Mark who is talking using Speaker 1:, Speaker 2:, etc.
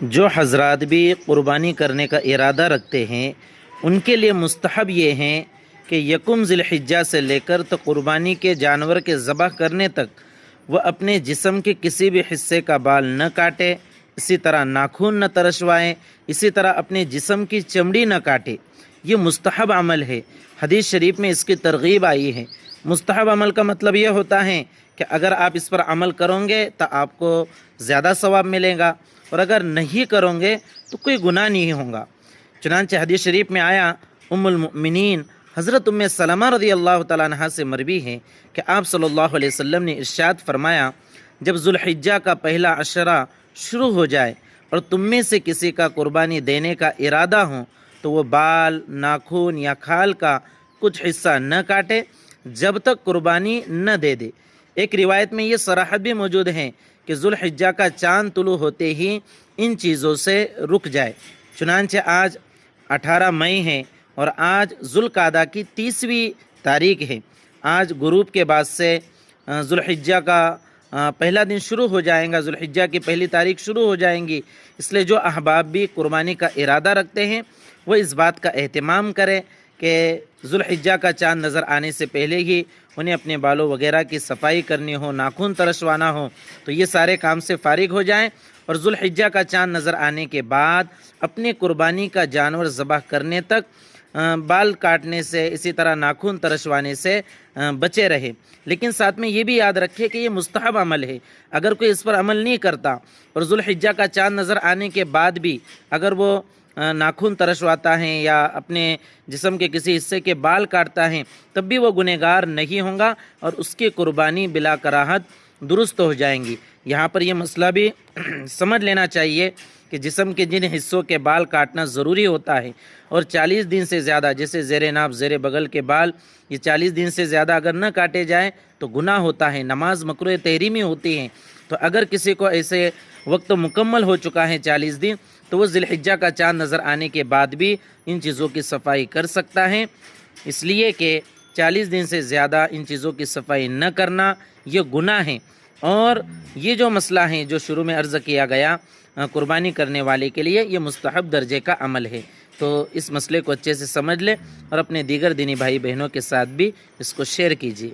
Speaker 1: جو حضرات بھی قربانی کرنے کا ارادہ رکھتے ہیں ان کے لیے مستحب یہ ہیں کہ یکم ذی الحجہ سے لے کر تو قربانی کے جانور کے ذبح کرنے تک وہ اپنے جسم کے کسی بھی حصے کا بال نہ کاٹے، اسی طرح ناخن نہ ترشوائیں، اسی طرح اپنے جسم کی چمڑی نہ کاٹے۔ یہ مستحب عمل ہے، حدیث شریف میں اس کی ترغیب آئی ہے۔ مستحب عمل کا مطلب یہ ہوتا ہے کہ اگر آپ اس پر عمل کرو گے تو آپ کو زیادہ ثواب ملے گا، اور اگر نہیں کرو گے تو کوئی گناہ نہیں ہوگا۔ چنانچہ حدیث شریف میں آیا، ام المؤمنین حضرت ام سلمہ رضی اللہ تعالیٰ عنہ سے مروی ہے کہ آپ صلی اللہ علیہ وسلم نے ارشاد فرمایا، جب ذوالحجہ کا پہلا عشرہ شروع ہو جائے اور تم میں سے کسی کا قربانی دینے کا ارادہ ہو تو وہ بال، ناخن یا کھال کا کچھ حصہ نہ کاٹے جب تک قربانی نہ دے دے۔ ایک روایت میں یہ صراحت بھی موجود ہے کہ ذوالحجہ کا چاند طلوع ہوتے ہی ان چیزوں سے رک جائے۔ چنانچہ آج 18 مئی ہے اور آج ذوالقعدہ کی 30ویں تاریخ ہے۔ آج غروب کے بعد سے ذوالحجہ کا پہلا دن شروع ہو جائے گا، ذوالحجہ کی پہلی تاریخ شروع ہو جائیں گی۔ اس لیے جو احباب بھی قربانی کا ارادہ رکھتے ہیں وہ اس بات کا اہتمام کریں کہ ذوالحجہ کا چاند نظر آنے سے پہلے ہی انہیں اپنے بالوں وغیرہ کی صفائی کرنی ہو، ناخن ترشوانا ہو تو یہ سارے کام سے فارغ ہو جائیں، اور ذوالحجہ کا چاند نظر آنے کے بعد اپنے قربانی کا جانور ذبح کرنے تک بال کاٹنے سے، اسی طرح ناخن ترشوانے سے بچے رہے۔ لیکن ساتھ میں یہ بھی یاد رکھے کہ یہ مستحب عمل ہے۔ اگر کوئی اس پر عمل نہیں کرتا اور ذوالحجہ کا چاند نظر آنے کے بعد بھی اگر وہ ناخن ترشواتا ہے یا اپنے جسم کے کسی حصے کے بال کاٹتا ہے تب بھی وہ گنہگار نہیں ہوگا اور اس کی قربانی بلا کراہت درست ہو جائیں گی۔ یہاں پر یہ مسئلہ بھی سمجھ لینا چاہیے کہ جسم کے جن حصوں کے بال کاٹنا ضروری ہوتا ہے اور 40 دن سے زیادہ، جیسے زیر ناف، زیر بغل کے بال، یہ 40 دن سے زیادہ اگر نہ کاٹے جائیں تو گناہ ہوتا ہے، نماز مکروہ تحریمی ہوتی ہے۔ تو اگر کسی کو ایسے وقت مکمل ہو چکا ہے 40 دن تو وہ ذی الحجہ کا چاند نظر آنے کے بعد بھی ان چیزوں کی صفائی کر سکتا ہے، اس لیے کہ 40 دن سے زیادہ ان چیزوں کی صفائی نہ کرنا یہ گناہ ہے۔ اور یہ جو مسئلہ ہے جو شروع میں عرض کیا گیا قربانی کرنے والے کے لیے، یہ مستحب درجے کا عمل ہے۔ تو اس مسئلے کو اچھے سے سمجھ لیں اور اپنے دیگر دینی بھائی بہنوں کے ساتھ بھی اس کو شیئر کیجیے۔